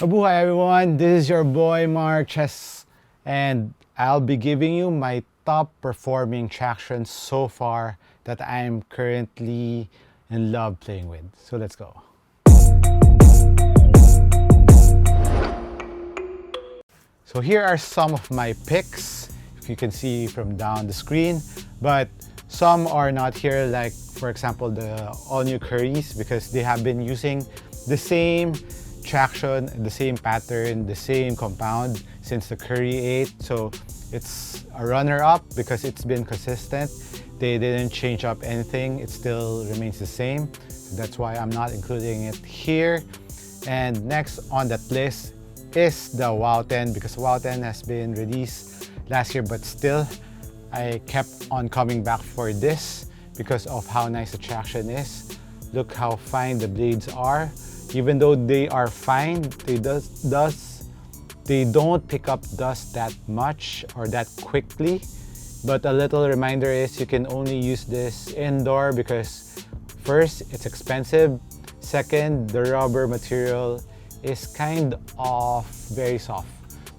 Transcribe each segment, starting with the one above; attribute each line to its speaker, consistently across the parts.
Speaker 1: Mabuhay everyone, this is your boy MARKCHES, and I'll be giving you my top performing traction so far that I'm currently in love playing with. So let's go. So here are some of my picks, if you can see from down the screen, but some are not here, like for example the all-new Curries, because they have been using the same traction, the same pattern, the same compound since the Curry 8. So it's a runner-up because it's been consistent. They didn't change up anything. It still remains the same. So that's why I'm not including it here. And next on that list is the WOW 10, because WOW 10 has been released last year, but still I kept on coming back for this because of how nice the traction is. Look how fine the blades are. Even though they are fine, they don't pick up dust that much or that quickly. But a little reminder is you can only use this indoor because first, it's expensive. Second, the rubber material is kind of very soft.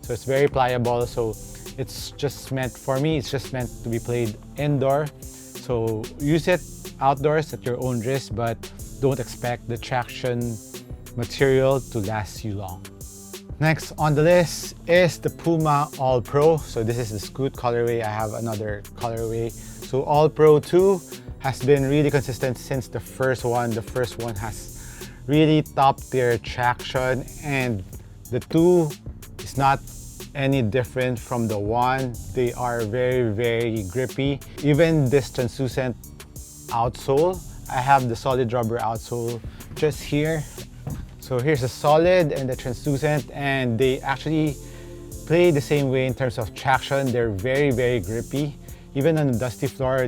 Speaker 1: So it's very pliable. So it's just meant, for me, it's just meant to be played indoor. So use it outdoors at your own risk, but don't expect the traction material to last you long. Next on the list is the Puma All Pro. So this is the Scoot colorway. I have another colorway. So All Pro 2 has been really consistent since the first one. The first one has really top tier traction, and the 2 is not any different from the 1. They are very, very grippy. Even this translucent outsole, I have the solid rubber outsole just here. So here's the solid and the translucent, and they actually play the same way in terms of traction. They're very, very grippy. Even on the dusty floor,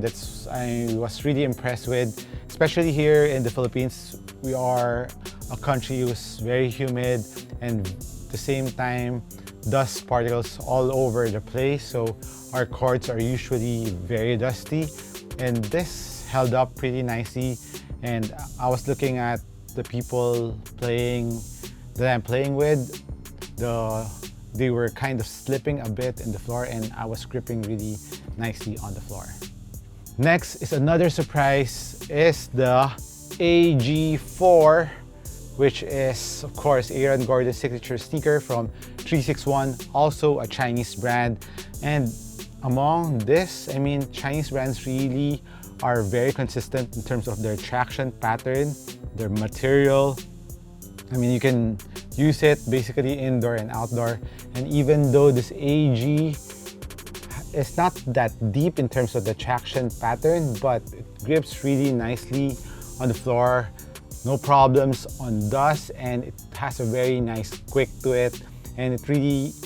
Speaker 1: I was really impressed with. Especially here in the Philippines, we are a country who's very humid, and at the same time, dust particles all over the place. So our courts are usually very dusty, and this held up pretty nicely. And I was looking at the people that I'm playing with, they were kind of slipping a bit in the floor, and I was gripping really nicely on the floor. Next is another surprise, is the AG4, which is of course Aaron Gordon's signature sneaker from 361, also a Chinese brand. And among this, I mean, Chinese brands really are very consistent in terms of their traction pattern, their material. I mean, you can use it basically indoor and outdoor. And even though this AG is not that deep in terms of the traction pattern, but it grips really nicely on the floor, no problems on dust, and it has a very nice quick to it. And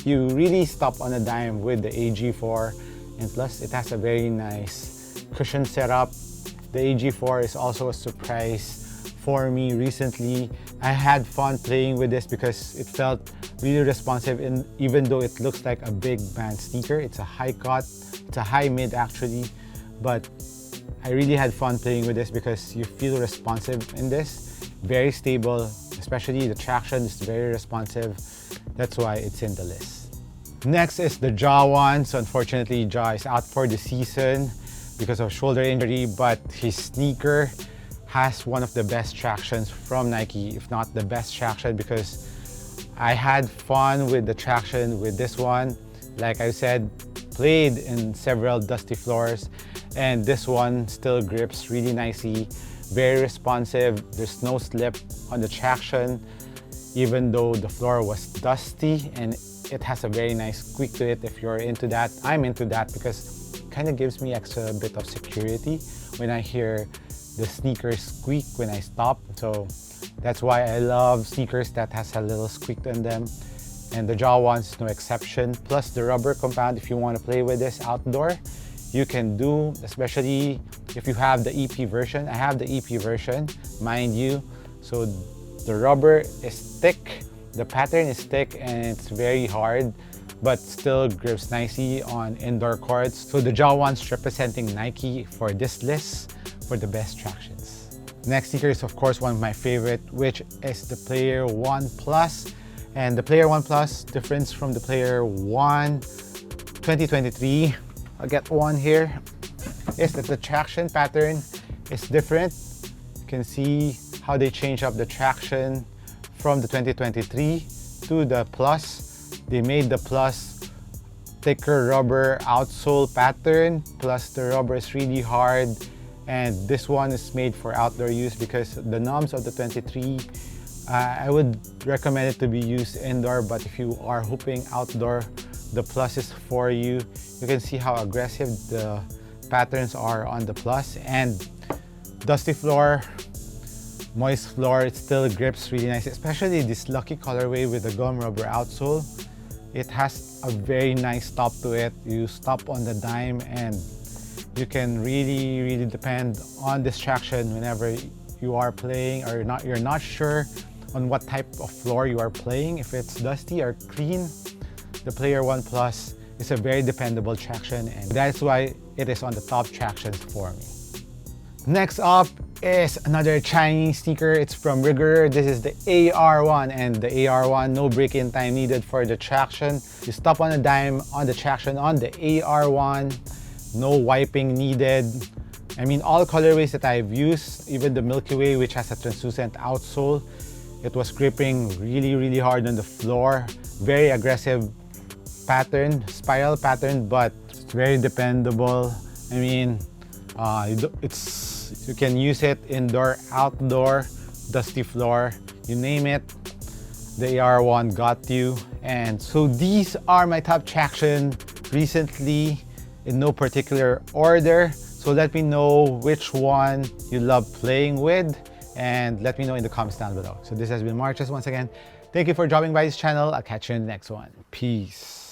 Speaker 1: you really stop on a dime with the AG4. And plus, it has a very nice cushion setup. The AG4 is also a surprise for me recently. I had fun playing with this because it felt really responsive, and even though it looks like a big band sneaker, it's a high cut, it's a high mid actually, but I really had fun playing with this because you feel responsive in this, very stable, especially the traction is very responsive. That's why it's in the list. Next is the Jaw 1. So unfortunately, Jaw is out for the season because of shoulder injury, but his sneaker has one of the best tractions from Nike, if not the best traction, because I had fun with the traction with this one. Like I said, played in several dusty floors, and this one still grips really nicely, very responsive. There's no slip on the traction, even though the floor was dusty, and it has a very nice squeak to it if you're into that. I'm into that because it kind of gives me extra bit of security when I hear the sneakers squeak when I stop. So that's why I love sneakers that has a little squeak in them, and the Jaw 1 is no exception. Plus the rubber compound, if you want to play with this outdoor, you can do, especially if you have the EP version. I have the EP version, mind you. So the rubber is thick, the pattern is thick, and it's very hard, but still grips nicely on indoor courts. So the Jaw 1's representing Nike for this list for the best tractions. Next sneaker is of course one of my favorite, which is the Player 1 Plus. And the Player 1 Plus difference from the Player 1 2023, I'll get one here, is that the traction pattern is different. You can see how they change up the traction from the 2023 to the Plus. They made the Plus thicker rubber outsole pattern, plus the rubber is really hard, and this one is made for outdoor use because the knobs of the 23, I would recommend it to be used indoor, but if you are hooping outdoor, the Plus is for you. You can see how aggressive the patterns are on the Plus, and dusty floor, moist floor, it still grips really nice, especially this lucky colorway with the gum rubber outsole. It has a very nice stop to it. You stop on the dime and you can really depend on this traction whenever you are playing, or you're not sure on what type of floor you are playing. If it's dusty or clean, the Player 1 Plus is a very dependable traction, and that's why it is on the top tractions for me. Next up is another Chinese sneaker. It's from Rigorer. This is the AR1, and the AR1, no break-in time needed for the traction. You stop on a dime on the traction on the AR1, no wiping needed. I mean, all colorways that I've used, even the Milky Way, which has a translucent outsole, it was gripping really hard on the floor. Very aggressive pattern, spiral pattern, but it's very dependable. I mean, you can use it indoor, outdoor, dusty floor, you name it, the AR1 got you. And so these are my top traction recently in no particular order. So let me know which one you love playing with, and let me know in the comments down below. So this has been MARKCHES once again. Thank you for dropping by this channel. I'll catch you in the next one. Peace.